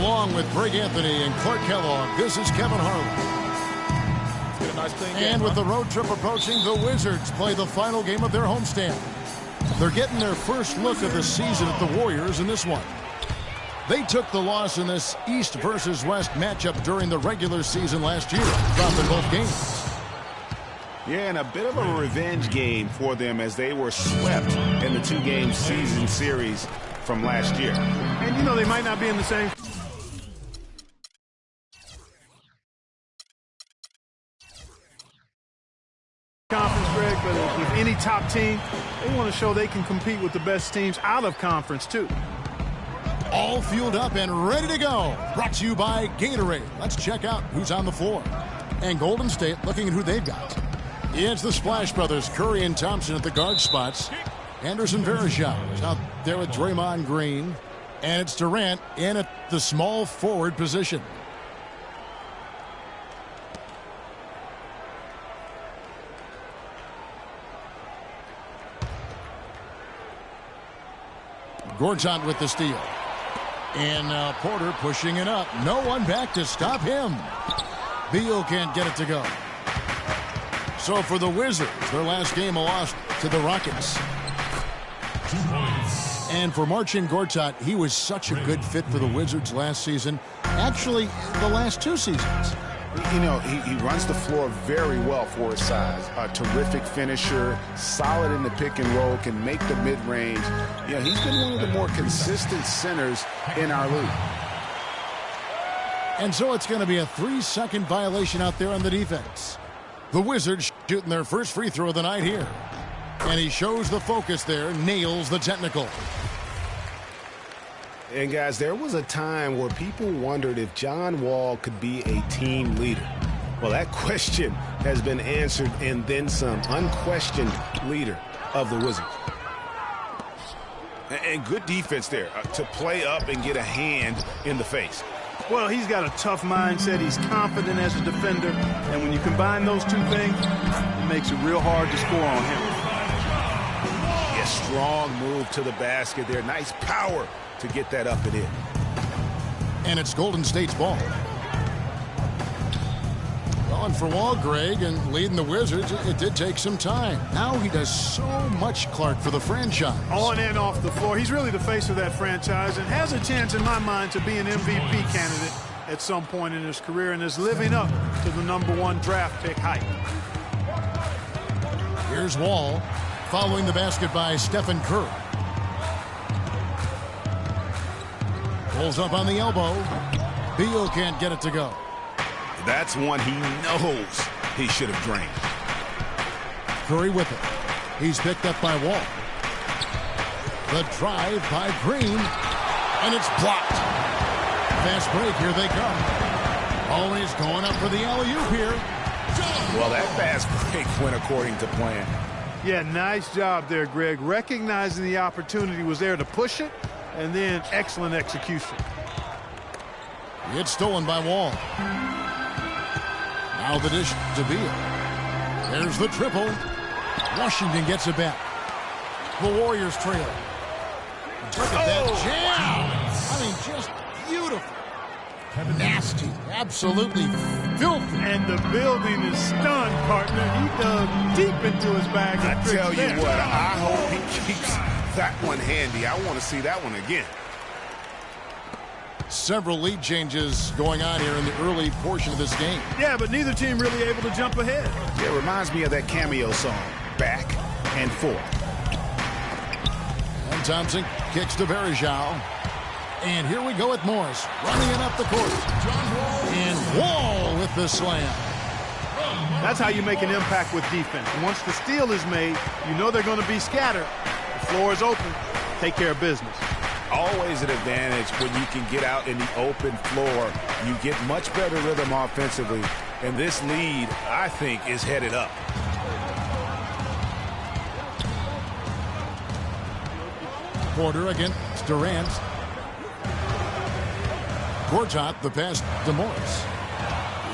Along with Greg Anthony and Clark Kellogg, this is Kevin Harlan. And with the road trip approaching, the Wizards play the final game of their homestand. They're getting their first look of the season at the Warriors in this one. They took the loss in this East versus West matchup during the regular season last year, dropping both games. Yeah, and a bit of a revenge game for them as they were swept in the two-game season series from last year. And, you know, they might not be in the same conference, Greg, but with any top team, they want to show they can compete with the best teams out of conference, too. All fueled up and ready to go. Brought to you by Gatorade. Let's check out who's on the floor. And Golden State looking at who they've got. It's the Splash Brothers, Curry and Thompson at the guard spots. Anderson Varejao is out there with Draymond Green. And it's Durant in at the small forward position. Gortat with the steal. And Porter pushing it up. No one back to stop him. Beal can't get it to go. So for the Wizards, their last game a loss to the Rockets. And for Marcin Gortat, he was such a good fit for the Wizards last season. Actually, the last two seasons. You know, he runs the floor very well for his size. A terrific finisher, solid in the pick and roll, can make the mid-range. You know, he's been one of the more consistent centers in our league. And so it's going to be a 3-second violation out there on the defense. The Wizards shooting their first free throw of the night here. And he shows the focus there, nails the technical. And, guys, there was a time where people wondered if John Wall could be a team leader. Well, that question has been answered and then some. Unquestioned leader of the Wizards. And good defense there to play up and get a hand in the face. Well, he's got a tough mindset. He's confident as a defender. And when you combine those two things, it makes it real hard to score on him. Yeah, strong move to the basket there. Nice power to get that up and in. And it's Golden State's ball. Going for Wall, Greg, and leading the Wizards. It did take some time. Now he does so much, Clark, for the franchise. On and off the floor. He's really the face of that franchise and has a chance, in my mind, to be an MVP candidate at some point in his career and is living up to the #1 draft pick hype. Here's Wall following the basket by Stephen Curry. Pulls up on the elbow. Beal can't get it to go. That's one he knows he should have drained. Curry with it. He's picked up by Wall. The drive by Green. And it's blocked. Fast break. Here they come. Always going up for the alley-oop here. Well, that fast break went according to plan. Yeah, nice job there, Greg. Recognizing the opportunity was there to push it. And then excellent execution. It's stolen by Wall. Now the dish to Beal. There's the triple. Washington gets it back. The Warriors trail. Look at that jam. I mean, just beautiful. Nasty. Absolutely filthy. And the building is stunned, partner. He dug deep into his bag. I tell you what, I hope he keeps that one handy. I want to see that one again. Several lead changes going on here in the early portion of this game. Yeah, but neither team really able to jump ahead. It reminds me of that cameo song, Back and Forth. And Thompson kicks to Varejao. And here we go with Morris running it up the court. And Wall with the slam. That's how you make an impact with defense. Once the steal is made, you know they're going to be scattered. The floor is open. Take care of business. Always an advantage when you can get out in the open floor. You get much better rhythm offensively. And this lead, I think, is headed up. Porter against Durant. Gortat, the pass to Morris.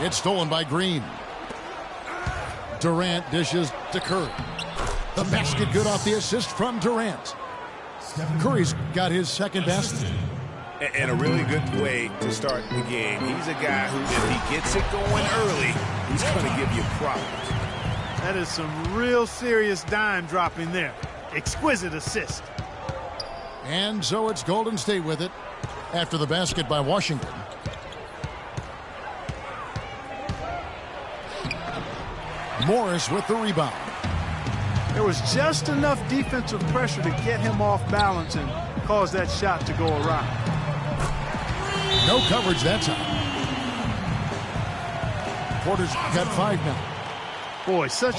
It's stolen by Green. Durant dishes to Curry. The basket good off the assist from Durant. Curry's got his second basket. And a really good way to start the game. He's a guy who, if he gets it going early, he's going to give you problems. That is some real serious dime dropping there. Exquisite assist. And so it's Golden State with it after the basket by Washington. Morris with the rebound. There was just enough defensive pressure to get him off balance and cause that shot to go awry. No coverage that time. Porter's got 5 now. Boy, such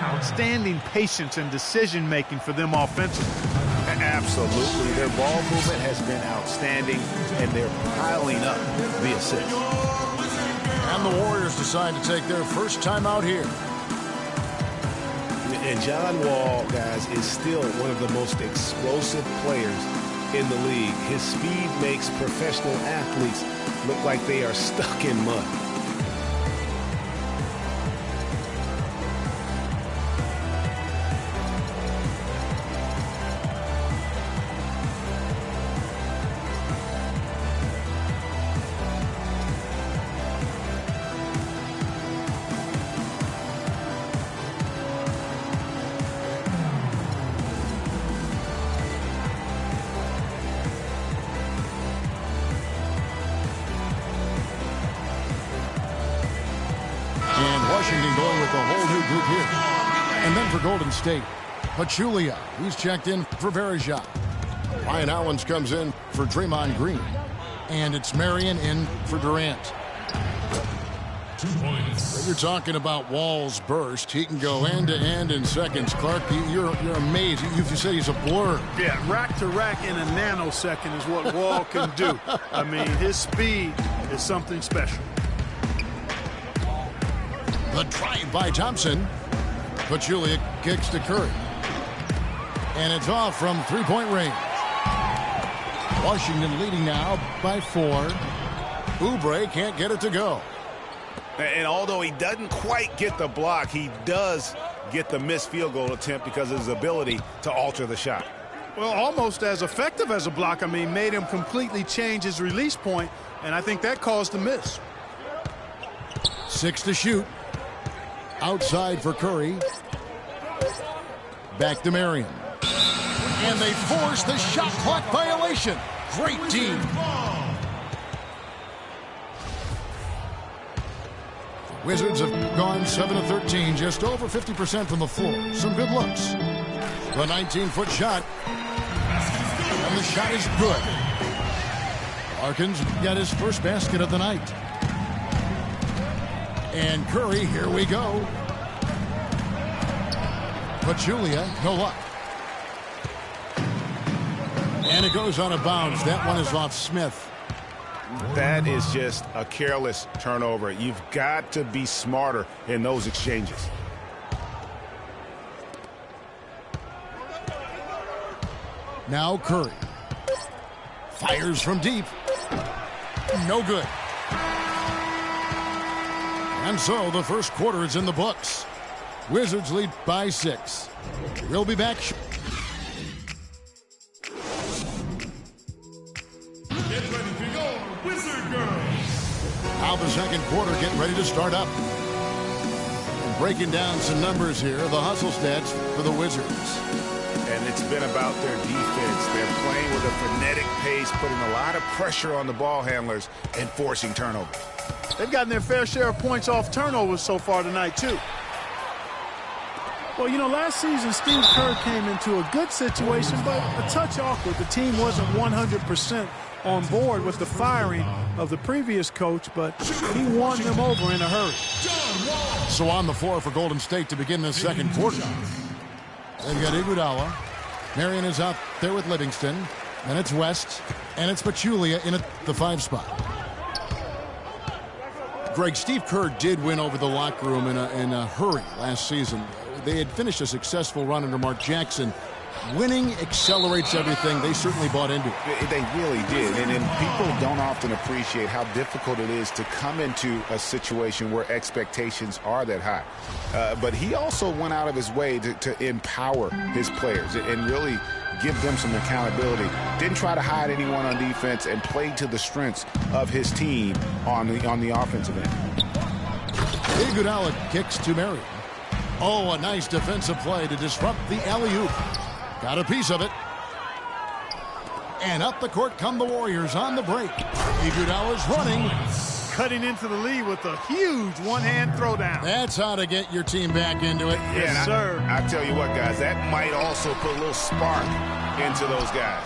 outstanding patience and decision-making for them offensively. Absolutely. Their ball movement has been outstanding, and they're piling up the assists. And the Warriors decide to take their first time out here. And John Wall, guys, is still one of the most explosive players in the league. His speed makes professional athletes look like they are stuck in mud. Washington going with a whole new group here. And then for Golden State, Pachulia, he's checked in for Verejao. Ryan Allens comes in for Draymond Green. And it's Marion in for Durant. 2 points. You're talking about Wall's burst. He can go end-to-end in seconds. Clark, you're amazed. You said he's a blur. Yeah, rack to rack in a nanosecond is what Wall can do. I mean, his speed is something special. The drive by Thompson. Pachulia kicks to Curry. And it's off from three-point range. Washington leading now by 4. Oubre can't get it to go. And although he doesn't quite get the block, he does get the missed field goal attempt because of his ability to alter the shot. Well, almost as effective as a block. I mean, made him completely change his release point, and I think that caused the miss. 6 to shoot. Outside for Curry. Back to Marion. And they force the shot clock violation. Great team. The Wizards have gone 7 of 13, just over 50% from the floor. Some good looks. The 19-foot shot. And the shot is good. Larkins got his first basket of the night. And Curry, here we go. Pachulia, no luck. And it goes out of bounds. That one is off Smith. That is just a careless turnover. You've got to be smarter in those exchanges. Now Curry. Fires from deep. No good. And so the first quarter is in the books. Wizards lead by 6. We'll be back. Get ready to go, Wizard Girls. Now the second quarter getting ready to start up. And breaking down some numbers here, the hustle stats for the Wizards. And it's been about their defense. They're playing with a frenetic pace, putting a lot of pressure on the ball handlers and forcing turnovers. They've gotten their fair share of points off turnovers so far tonight, too. Well, you know, last season, Steve Kerr came into a good situation, but a touch awkward. The team wasn't 100% on board with the firing of the previous coach, but he won them over in a hurry. So on the floor for Golden State to begin this second quarter. They've got Iguodala. Marion is out there with Livingston. And it's West. And it's Pachulia in the 5 spot. Greg, Steve Kerr did win over the locker room in a hurry last season. They had finished a successful run under Mark Jackson, Winning accelerates everything. They certainly bought into it. They really did. And people don't often appreciate how difficult it is to come into a situation where expectations are that high. But he also went out of his way to empower his players and really give them some accountability. Didn't try to hide anyone on defense and played to the strengths of his team on the offensive end. Iguodala kicks to Marion. Oh, a nice defensive play to disrupt the alley-oop. Got a piece of it. And up the court come the Warriors on the break. Iguodala's running. Cutting into the lead with a huge one-hand throwdown. That's how to get your team back into it. Yes, sir. I tell you what, guys, that might also put a little spark into those guys.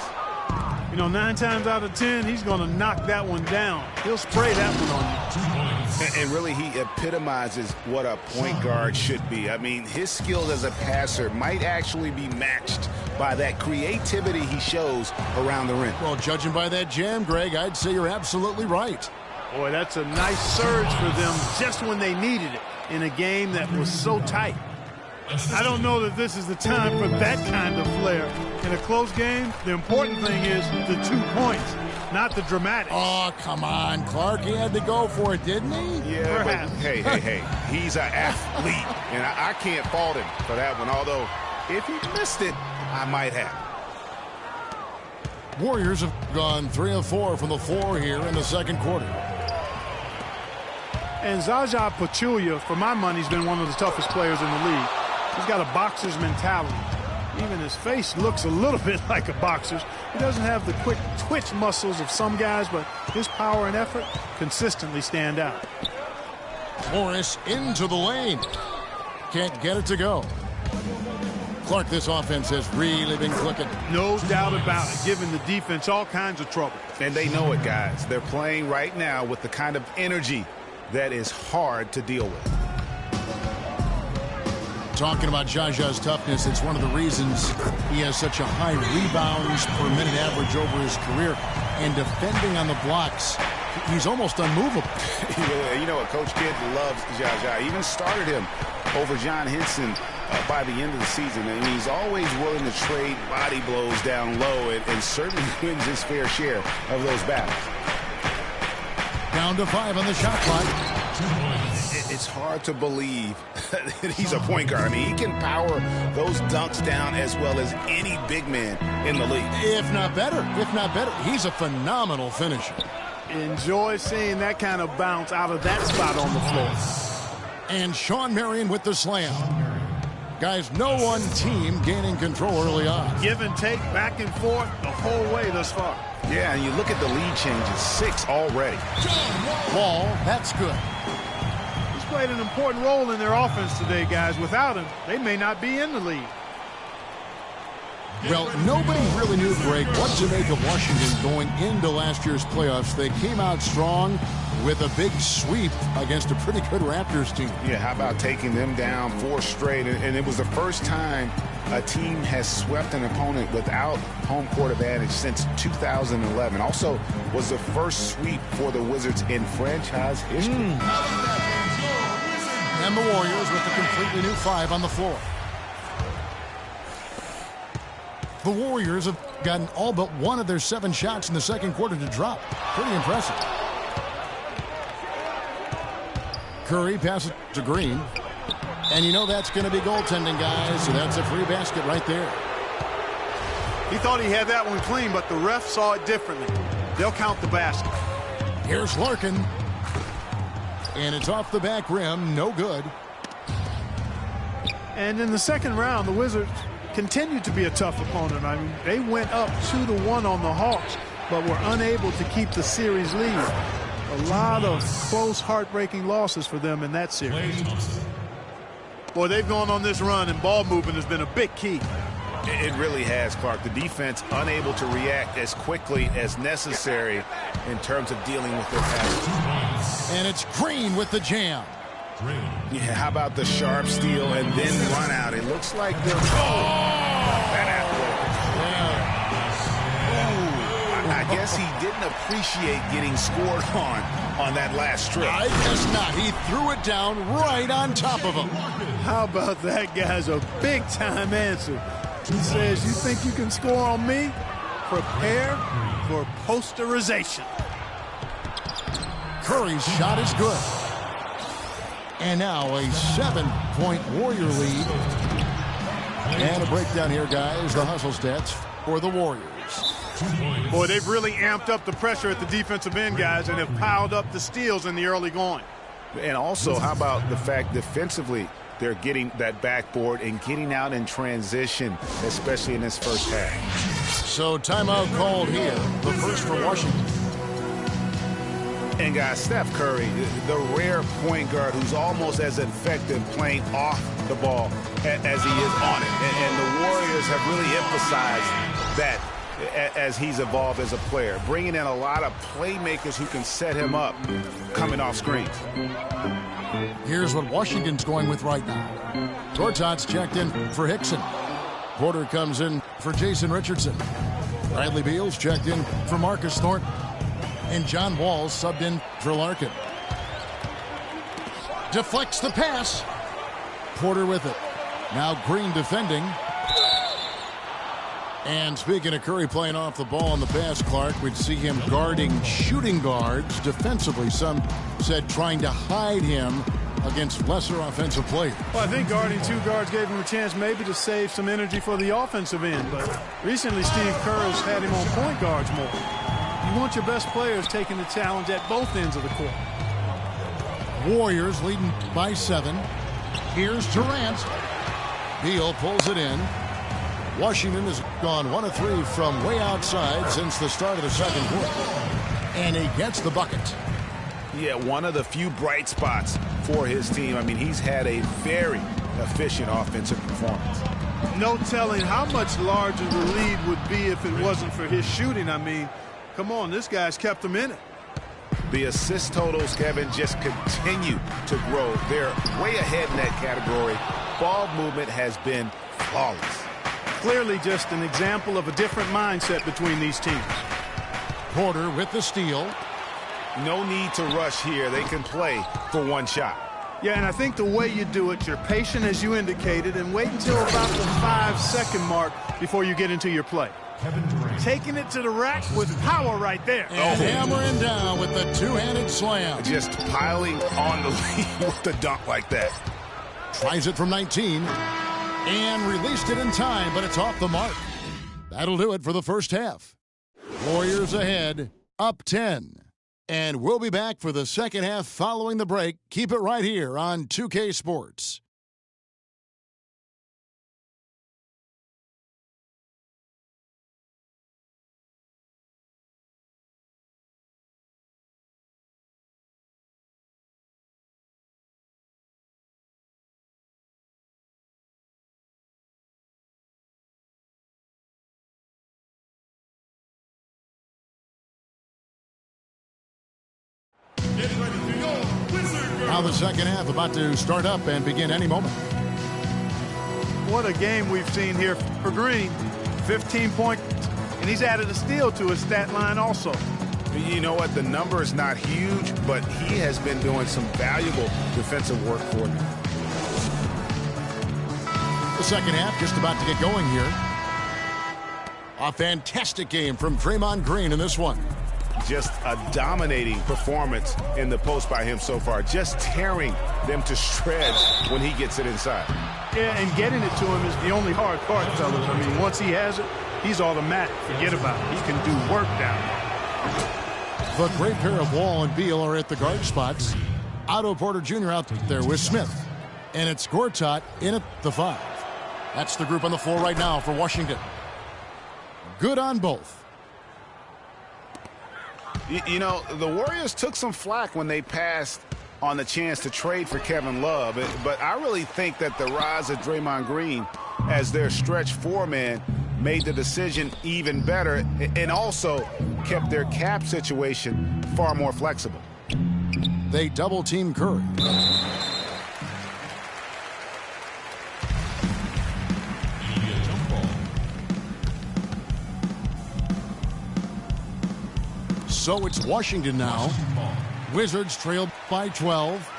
You know, 9 times out of 10, he's going to knock that one down. He'll spray that one on you. And really, he epitomizes what a point guard should be. I mean, his skills as a passer might actually be matched by that creativity he shows around the rim. Well, judging by that jam, Greg, I'd say you're absolutely right. Boy, that's a nice surge for them just when they needed it in a game that was so tight. I don't know that this is the time for that kind of flair. In a close game, the important thing is the 2 points, not the dramatics. Oh, come on, Clark. He had to go for it, didn't he? Yeah, but hey. He's an athlete, and I can't fault him for that one. Although, if he missed it, I might have. Warriors have gone 3 of 4 from the floor here in the second quarter. And Zaza Pachulia, for my money, has been one of the toughest players in the league. He's got a boxer's mentality. Even his face looks a little bit like a boxer's. He doesn't have the quick twitch muscles of some guys, but his power and effort consistently stand out. Morris into the lane. Can't get it to go. Clark, this offense has really been clicking. No doubt about it, giving the defense all kinds of trouble. And they know it, guys. They're playing right now with the kind of energy that is hard to deal with. Talking about Jaja's toughness, it's one of the reasons he has such a high rebounds per minute average over his career. And defending on the blocks, he's almost unmovable. You know what, Coach Kidd loves Jaja. Even started him over John Henson by the end of the season. And he's always willing to trade body blows down low and certainly wins his fair share of those battles. Down to 5 on the shot clock. It's hard to believe that he's a point guard. I mean, he can power those dunks down as well as any big man in the league. If not better. He's a phenomenal finisher. Enjoy seeing that kind of bounce out of that spot on the floor. And Sean Marion with the slam. Guys, no one team gaining control early on. Give and take, back and forth, the whole way thus far. Yeah, and you look at the lead changes, 6 already. Wall, that's good. He's played an important role in their offense today, guys. Without him, they may not be in the lead. Well, nobody really knew, Greg, what to make of Washington going into last year's playoffs. They came out strong with a big sweep against a pretty good Raptors team. Yeah, how about taking them down 4 straight? And it was the first time a team has swept an opponent without home court advantage since 2011. Also was the first sweep for the Wizards in franchise history. And the Warriors with a completely new 5 on the floor. The Warriors have gotten all but one of their 7 shots in the second quarter to drop. Pretty impressive. Curry passes to Green. And you know that's going to be goaltending, guys, so that's a free basket right there. He thought he had that one clean, but the ref saw it differently. They'll count the basket. Here's Larkin. And it's off the back rim, no good. And in the second round, the Wizards continued to be a tough opponent. I mean, they went up 2-1 on the Hawks, but were unable to keep the series lead. A lot of close, heartbreaking losses for them in that series. Boy, they've gone on this run, and ball movement has been a big key. It really has, Clark. The defense unable to react as quickly as necessary in terms of dealing with their passes. And it's Green with the jam. Yeah, how about the sharp steal and then run out? It looks like they're... I guess he didn't appreciate getting scored on that last strip. I guess not. He threw it down right on top of him. How about that, guys? A big-time answer. He says, you think you can score on me? Prepare for posterization. Curry's shot is good. And now a 7-point Warrior lead. And a breakdown here, guys. The hustle stats for the Warriors. Boy, they've really amped up the pressure at the defensive end, guys, and have piled up the steals in the early going. And also, how about the fact defensively, they're getting that backboard and getting out in transition, especially in this first half. So timeout called here, the first for Washington. And guys, Steph Curry, the rare point guard who's almost as effective playing off the ball as he is on it. And the Warriors have really emphasized that as he's evolved as a player, bringing in a lot of playmakers who can set him up coming off screens. Here's what Washington's going with right now. Gortat's checked in for Hickson. Porter comes in for Jason Richardson. Bradley Beal's checked in for Marcus Thornton. And John Wall's subbed in for Larkin. Deflects the pass. Porter with it. Now Green defending. And speaking of Curry playing off the ball on the pass, Clark, we'd see him guarding shooting guards defensively. Some said trying to hide him against lesser offensive players. Well, I think guarding two guards gave him a chance maybe to save some energy for the offensive end. But recently Steve Kerr has had him on point guards more. You want your best players taking the challenge at both ends of the court. Warriors leading by 7. Here's Durant. Beal pulls it in. Washington has gone 1 of 3 from way outside since the start of the second quarter. And he gets the bucket. Yeah, one of the few bright spots for his team. I mean, he's had a very efficient offensive performance. No telling how much larger the lead would be if it wasn't for his shooting. I mean, come on, this guy's kept them in it. The assist totals, Kevin, just continue to grow. They're way ahead in that category. Ball movement has been flawless. Clearly just an example of a different mindset between these teams. Porter with the steal. No need to rush here. They can play for one shot. Yeah, and I think the way you do it, you're patient as you indicated, and wait until about the 5-second mark before you get into your play. Taking it to the rack with power right there. And hammering down with the two-handed slam. Just piling on the lead with the dunk like that. Tries it from 19 and released it in time, but it's off the mark. That'll do it for the first half. Warriors ahead, up 10. And we'll be back for the second half following the break. Keep it right here on 2K Sports. Get ready to go, Wizard Girl. Now the second half about to start up and begin any moment. What a game we've seen here for Green. 15 points, and he's added a steal to his stat line also. You know what? The number is not huge, but he has been doing some valuable defensive work for them. The second half just about to get going here. A fantastic game from Draymond Green in this one. Just a dominating performance in the post by him so far. Just tearing them to shreds when he gets it inside. Yeah, and getting it to him is the only hard part, fellas. I mean, once he has it, he's automatic. Forget about it. He can do work down there. The great pair of Wall and Beal are at the guard spots. Otto Porter Jr. out there with Smith. And it's Gortat in at the 5. That's the group on the floor right now for Washington. Good on both. You know, the Warriors took some flack when they passed on the chance to trade for Kevin Love. But I really think that the rise of Draymond Green as their stretch 4-man made the decision even better and also kept their cap situation far more flexible. They double-team Curry. So it's Washington now. Wizards trailed by 12.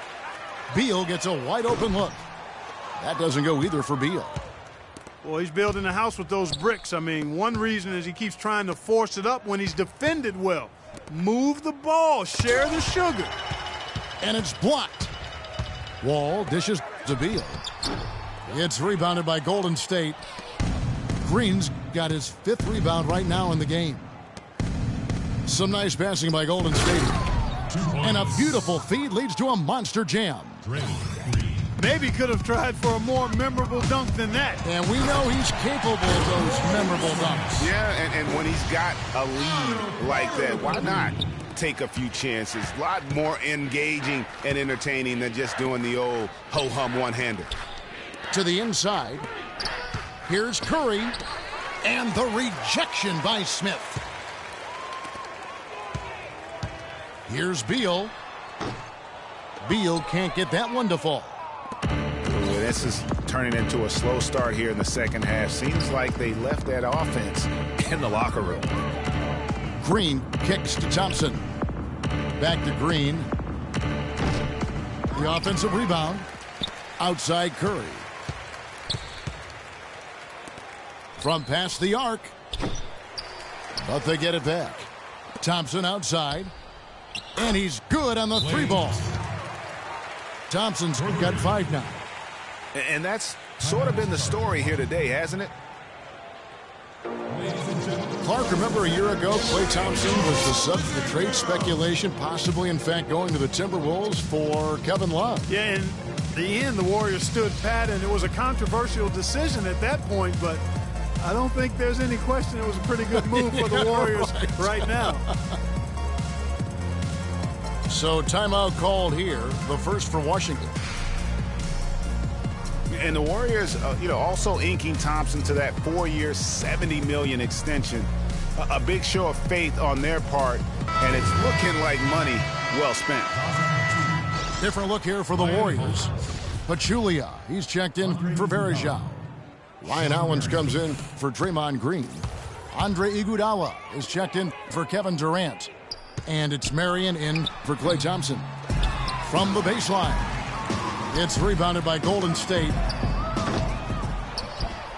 Beal gets a wide-open look. That doesn't go either for Beal. Well, he's building a house with those bricks. I mean, one reason is he keeps trying to force it up when he's defended well. Move the ball, share the sugar. And it's blocked. Wall dishes to Beal. It's rebounded by Golden State. Green's got his 5th rebound right now in the game. Some nice passing by Golden State. And a beautiful feed leads to a monster jam. Maybe could have tried for a more memorable dunk than that. And we know he's capable of those memorable dunks. Yeah, and when he's got a lead like that, why not take a few chances? A lot more engaging and entertaining than just doing the old ho-hum one-hander. To the inside. Here's Curry. And the rejection by Smith. Here's Beal. Beal can't get that one to fall. This is turning into a slow start here in the second half. Seems like they left that offense in the locker room. Green kicks to Thompson. Back to Green. The offensive rebound. Outside Curry. From past the arc. But they get it back. Thompson outside. And he's good on the 3-ball. Thompson's got 5 now. And that's sort of been the story here today, hasn't it? Clark, remember a year ago, Klay Thompson was the subject of trade speculation, possibly, in fact, going to the Timberwolves for Kevin Love. Yeah, in the end, the Warriors stood pat, and it was a controversial decision at that point, but I don't think there's any question it was a pretty good move for the Warriors right now. So timeout called here, the first for Washington. And the Warriors, also inking Thompson to that 4-year, $70 million extension. A big show of faith on their part, and it's looking like money well spent. Different look here for the Warriors. Pachulia, he's checked in for Varejao. Ryan Hollins comes in for Draymond Green. Andre Iguodala is checked in for Kevin Durant. And it's Marion in for Klay Thompson. From the baseline. It's rebounded by Golden State.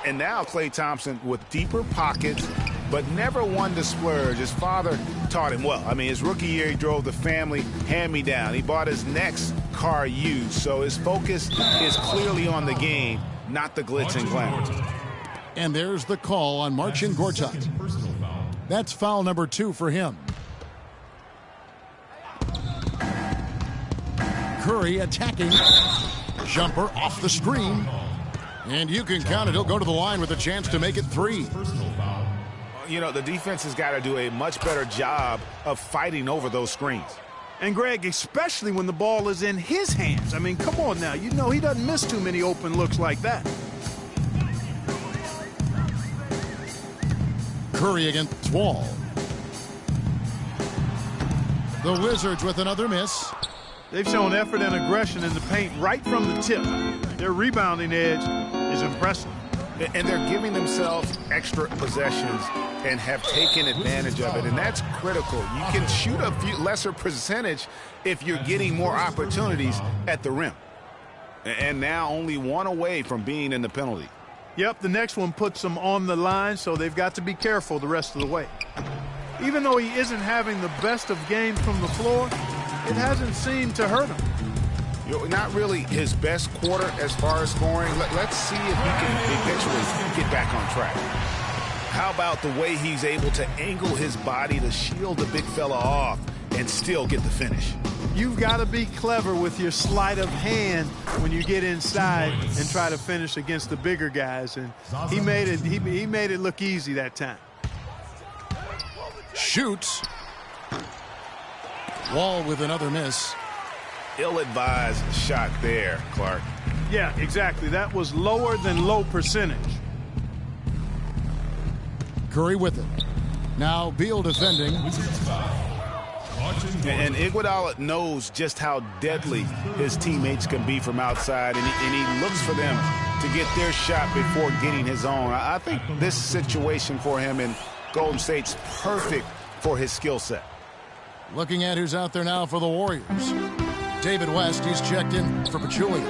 And now Klay Thompson with deeper pockets, but never one to splurge. His father taught him well. I mean, his rookie year, he drove the family hand-me-down. He bought his next car used, so his focus is clearly on the game, not the glitz and glamour. And there's the call on Marcin Gortat. That's foul number 2 for him. Curry attacking. Jumper off the screen. And you can count it. He'll go to the line with a chance to make it 3. The defense has got to do a much better job of fighting over those screens. And, Greg, especially when the ball is in his hands. I mean, come on now. He doesn't miss too many open looks like that. Curry against Wall. The Wizards with another miss. They've shown effort and aggression in the paint right from the tip. Their rebounding edge is impressive. And they're giving themselves extra possessions and have taken advantage of it, and that's critical. You can shoot a few lesser percentage if you're getting more opportunities at the rim. And now only 1 away from being in the penalty. Yep, the next one puts them on the line, so they've got to be careful the rest of the way. Even though he isn't having the best of games from the floor, it hasn't seemed to hurt him. Not really his best quarter as far as scoring. Let's see if he can eventually get back on track. How about the way he's able to angle his body to shield the big fella off and still get the finish? You've got to be clever with your sleight of hand when you get inside and try to finish against the bigger guys. And he made it look easy that time. Shoots. Wall with another miss. Ill-advised shot there, Clark. Yeah, exactly. That was lower than low percentage. Curry with it. Now Beal defending. And Iguodala knows just how deadly his teammates can be from outside, and he looks for them to get their shot before getting his own. I think this situation for him in Golden State's perfect for his skill set. Looking at who's out there now for the Warriors. David West, he's checked in for Pachulia.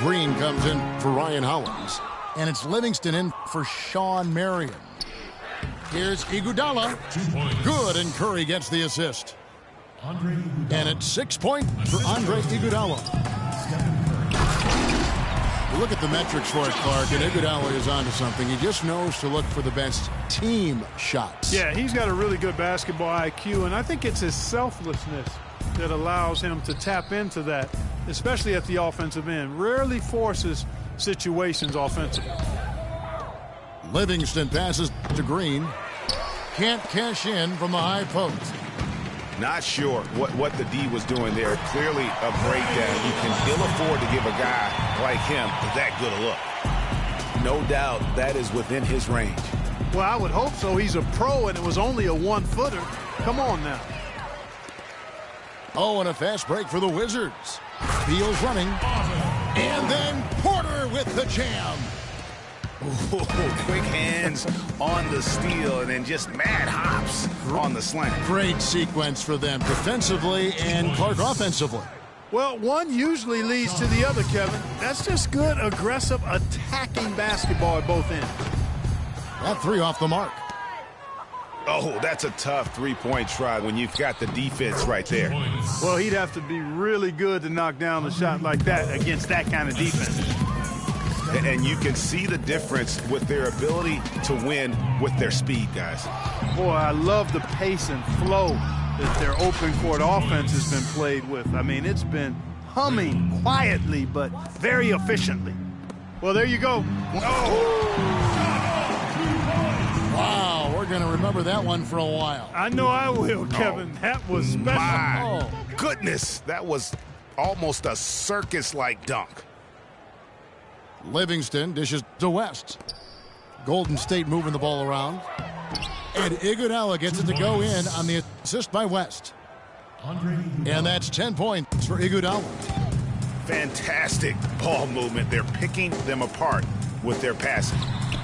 Green comes in for Ryan Hollins. And it's Livingston in for Sean Marion. Here's Iguodala. 2 points. Good, and Curry gets the assist. And it's 6 points for Andre Iguodala. You look at the metrics for it, Clark, and Iguodala is onto something. He just knows to look for the best team shots. Yeah, he's got a really good basketball IQ, and I think it's his selflessness that allows him to tap into that, especially at the offensive end. Rarely forces situations offensively. Livingston passes to Green. Can't cash in from the high post. Not sure what the D was doing there. Clearly a breakdown. You can ill afford to give a guy like him that good a look. No doubt that is within his range. Well, I would hope so. He's a pro, and it was only a one-footer. Come on now. Oh, and a fast break for the Wizards. Beal's running. And then Porter with the jam. Ooh, quick hands on the steal and then just mad hops on the slant. Great sequence for them defensively and Clark offensively. Well, one usually leads to the other, Kevin. That's just good, aggressive, attacking basketball at both ends. That three off the mark. Oh, that's a tough three-point try when you've got the defense right there. Well, he'd have to be really good to knock down a shot like that against that kind of defense. And you can see the difference with their ability to win with their speed, guys. Boy, I love the pace and flow that their open court offense has been played with. I mean, it's been humming quietly but very efficiently. Well, there you go. Wow, we're going to remember that one for a while. I know I will, Kevin. That was special. My goodness, that was almost a circus-like dunk. Livingston dishes to West. Golden State moving the ball around. And Iguodala gets it to go in on the assist by West. And that's 10 points for Iguodala. Fantastic ball movement. They're picking them apart with their passing.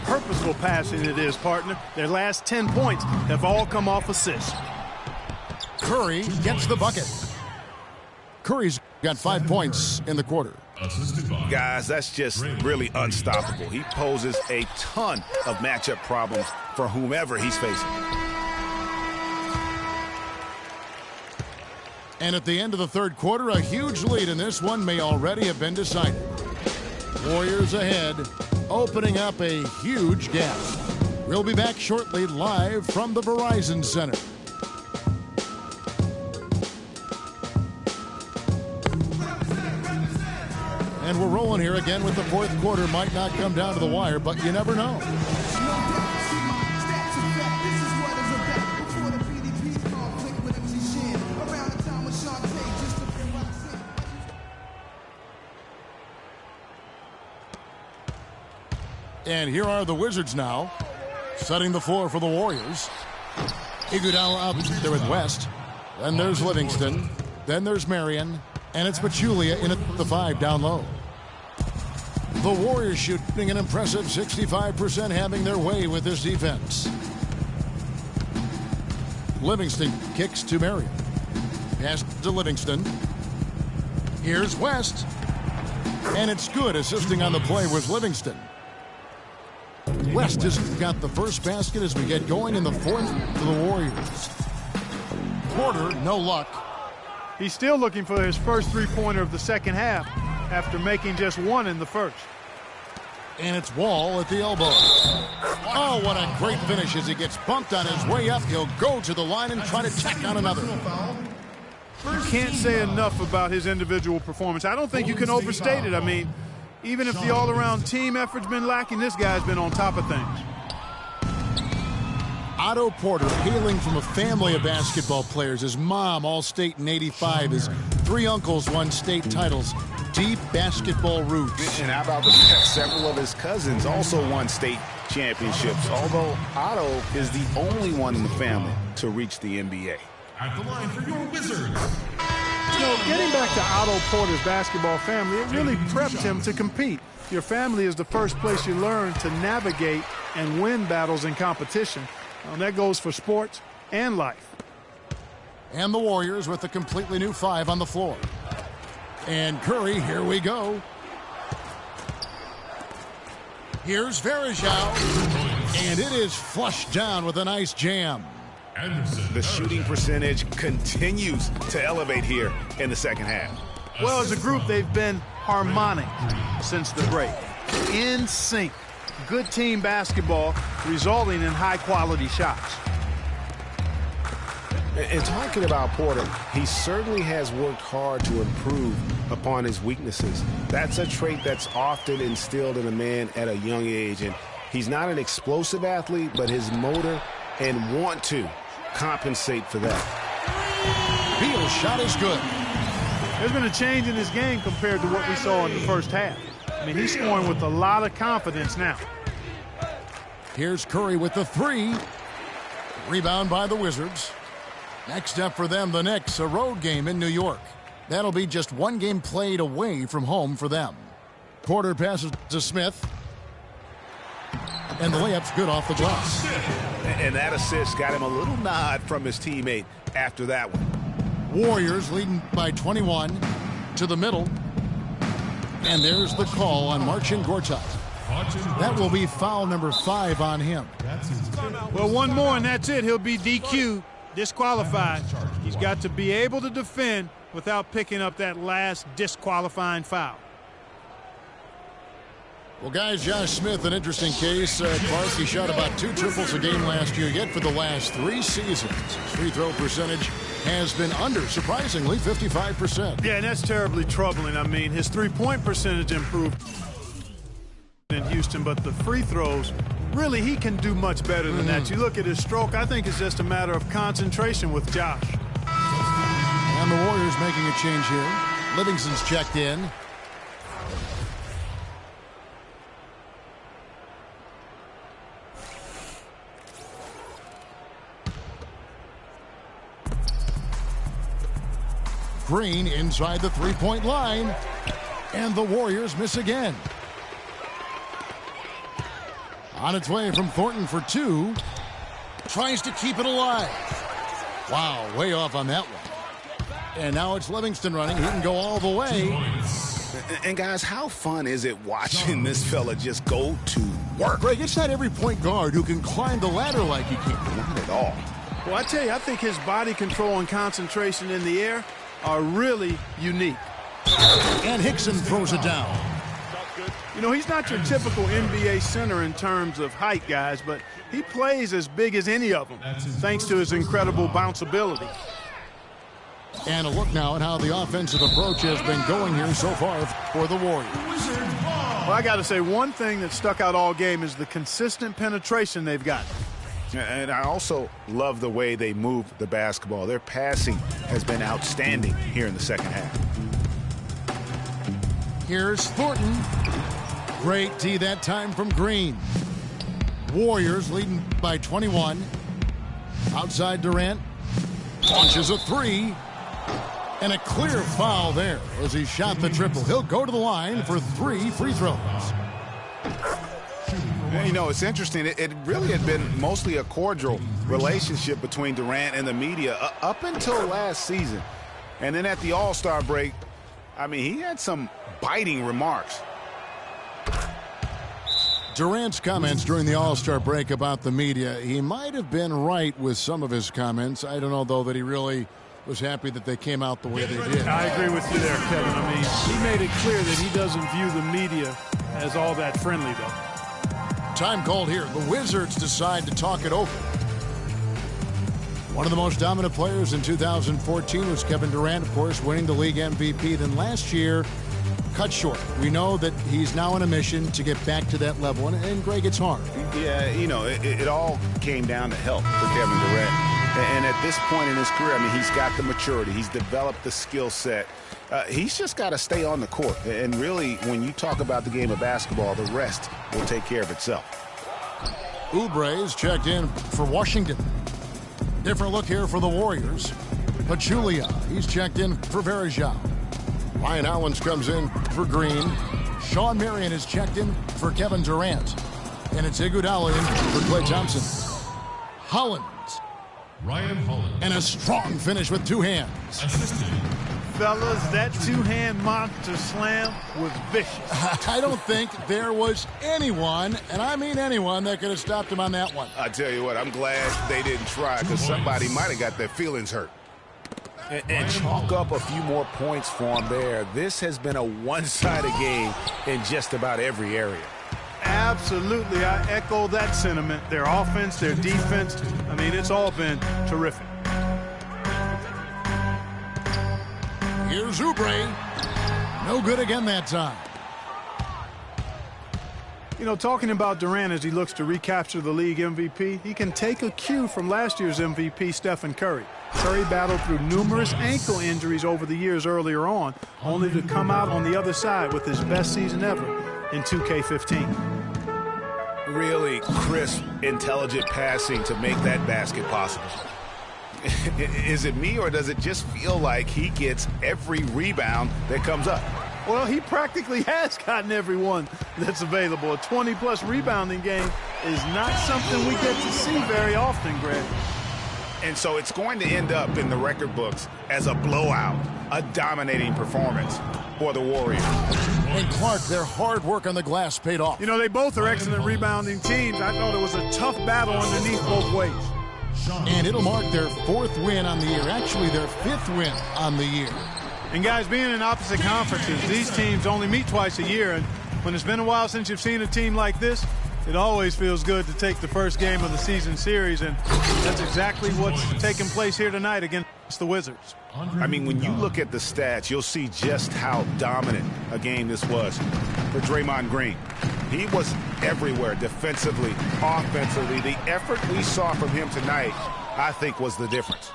Purposeful passing it is, partner. Their last 10 points have all come off assists. Curry gets the bucket. Curry's got 5 points in the quarter. Guys, that's just really unstoppable. He poses a ton of matchup problems for whomever he's facing. And at the end of the third quarter, a huge lead in this one may already have been decided. Warriors ahead, opening up a huge gap. We'll be back shortly live from the Verizon Center. And we're rolling here again with the fourth quarter. Might not come down to the wire, but you never know. And here are the Wizards now, setting the floor for the Warriors. Iguodala out there with West. Then there's Livingston. Then there's Marion. And it's Pachulia in at the 5 down low. The Warriors shooting an impressive 65%, having their way with this defense. Livingston kicks to Marion. Pass to Livingston. Here's West. And it's good. Assisting on the play was Livingston. West has got the first basket as we get going in the fourth for the Warriors. Porter, no luck. He's still looking for his first three-pointer of the second half after making just one in the first. And it's Wall at the elbow. Oh, what a great finish as he gets bumped on his way up. He'll go to the line and try to tack on another. You can't say enough about his individual performance. I don't think you can overstate it. I mean, even if the all-around team effort's been lacking, this guy's been on top of things. Otto Porter, hailing from a family of basketball players. His mom, All-State in '85. His 3 uncles won state titles. Deep basketball roots. And how about the fact several of his cousins also won state championships, although Otto is the only one in the family to reach the NBA. At the line for your Wizards. You know, getting back to Otto Porter's basketball family, it really prepped him to compete. Your family is the first place you learn to navigate and win battles in competition. And that goes for sports and life. And the Warriors with a completely new 5 on the floor. And Curry, here we go. Here's Verajao, and it is flushed down with a nice jam. The shooting percentage continues to elevate here in the second half. Well, as a group, they've been harmonic since the break. In sync. Good team basketball resulting in high-quality shots. And talking about Porter, he certainly has worked hard to improve upon his weaknesses. That's a trait that's often instilled in a man at a young age. And he's not an explosive athlete, but his motor and want to compensate for that. Beal's shot is good. There's been a change in his game compared to what we saw in the first half. I mean, he's scoring with a lot of confidence now. Here's Curry with the three. Rebound by the Wizards. Next up for them, the Knicks, a road game in New York. That'll be just one game played away from home for them. Porter passes to Smith. And the layup's good off the glass. And that assist got him a little nod from his teammate after that one. Warriors leading by 21 to the middle. And there's the call on Marcin Gortat. That will be foul number 5 on him. Well, one more and that's it. He'll be DQ'd, disqualified. He's got to be able to defend without picking up that last disqualifying foul. Well, guys, Josh Smith, an interesting case. Clark, he shot about 2 triples a game last year, yet for the last 3 seasons, his free throw percentage has been under, surprisingly, 55%. Yeah, and that's terribly troubling. I mean, his three-point percentage improved in Houston, but the free throws, really, he can do much better than that. You look at his stroke, I think it's just a matter of concentration with Josh. And the Warriors making a change here. Livingston's checked in. Green inside the three-point line. And the Warriors miss again. On its way from Thornton for 2. Tries to keep it alive. Wow, way off on that one. And now it's Livingston running. He can go all the way. And guys, how fun is it watching this fella just go to work? Greg, it's not every point guard who can climb the ladder like he can. Not at all. Well, I tell you, I think his body control and concentration in the air are really unique. And Hickson throws it down. You know, he's not your typical NBA center in terms of height, guys, but he plays as big as any of them, thanks to his incredible bounceability. And a look now at how the offensive approach has been going here so far for the Warriors. Well, I got to say, one thing that stuck out all game is the consistent penetration they've got. And I also love the way they move the basketball. Their passing has been outstanding here in the second half. Here's Thornton. Great D that time from Green. Warriors leading by 21. Outside Durant. Launches a 3. And a clear foul there as he shot the triple. He'll go to the line for 3 free throws. You know, it's interesting. It really had been mostly a cordial relationship between Durant and the media up until last season. And then at the All-Star break, I mean, he had some biting remarks. Durant's comments during the All-Star break about the media, he might have been right with some of his comments. I don't know, though, that he really was happy that they came out the way they did. I agree with you there, Kevin. I mean, he made it clear that he doesn't view the media as all that friendly, though. Time called here. The Wizards decide to talk it over. One of the most dominant players in 2014 was Kevin Durant, of course, winning the league MVP. Then last year, cut short. We know that he's now on a mission to get back to that level, and Greg, it's hard. Yeah, you know, it all came down to health for Kevin Durant. And at this point in his career, I mean, he's got the maturity. He's developed the skill set. He's just got to stay on the court. And really, when you talk about the game of basketball, the rest will take care of itself. Oubre's checked in for Washington. Different look here for the Warriors. Pachulia, he's checked in for Verajao. Ryan Hollins comes in for Green. Sean Marion is checked in for Kevin Durant. And it's Iguodala in for Klay Thompson. Hollins. Ryan Hollins. And a strong finish with 2 hands. Assisted, fellas, that two-hand monster slam was vicious. I don't think there was anyone, and I mean anyone, that could have stopped him on that one. I tell you what, I'm glad they didn't try because somebody might have got their feelings hurt. And chalk up a few more points for him there. This has been a one-sided game in just about every area. Absolutely, I echo that sentiment. Their offense, their defense, I mean, it's all been terrific. Here's Oubre. No good again that time. You know, talking about Durant as he looks to recapture the league MVP, he can take a cue from last year's MVP, Stephen Curry. Curry battled through numerous ankle injuries over the years earlier on, only to come out on the other side with his best season ever in 2K15. Really crisp, intelligent passing to make that basket possible. Is it me, or does it just feel like he gets every rebound that comes up? Well, he practically has gotten every one that's available. A 20-plus rebounding game is not something we get to see very often, Greg. And so it's going to end up in the record books as a blowout, a dominating performance for the Warriors. And Clark, their hard work on the glass paid off. You know, they both are excellent rebounding teams. I thought it was a tough battle underneath both ways. And it'll mark their 4th win on the year, actually their 5th win on the year. And guys, being in opposite conferences, these teams only meet twice a year, and when it's been a while since you've seen a team like this, it always feels good to take the first game of the season series, and that's exactly what's taking place here tonight against the Wizards. I mean, when you look at the stats, you'll see just how dominant a game this was for Draymond Green. He was everywhere defensively, offensively. The effort we saw from him tonight, I think, was the difference.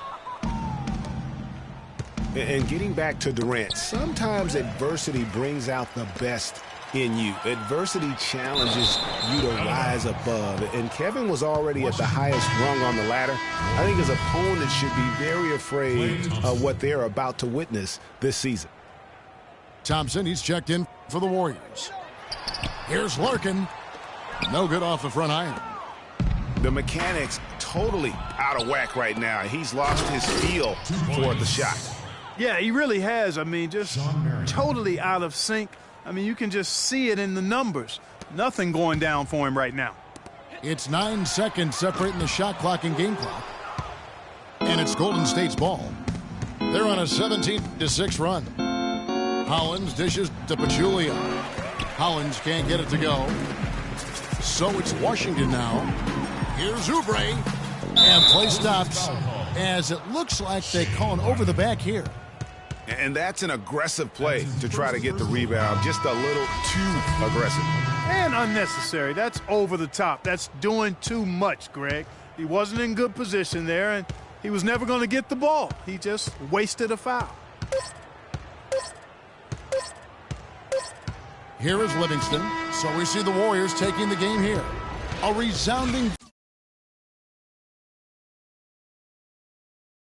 And getting back to Durant, sometimes adversity brings out the best in you. Adversity challenges you to rise above. And Kevin was already at the highest rung on the ladder. I think his opponents should be very afraid of what they're about to witness this season. Thompson, he's checked in for the Warriors. Here's Larkin. No good off the front iron. The mechanics totally out of whack right now. He's lost his feel for the shot. Yeah, he really has. I mean, just totally out of sync. I mean, you can just see it in the numbers. Nothing going down for him right now. It's 9 seconds separating the shot clock and game clock. And it's Golden State's ball. They're on a 17-6 run. Hollins dishes to Pachulia. Hollins can't get it to go. So it's Washington now. Here's Oubre. And play stops as it looks like they call an over the back here. And that's an aggressive play to try to get the rebound. Just a little too aggressive. And unnecessary. That's over the top. That's doing too much, Greg. He wasn't in good position there, and he was never going to get the ball. He just wasted a foul. Here is Livingston. So we see the Warriors taking the game here. A resounding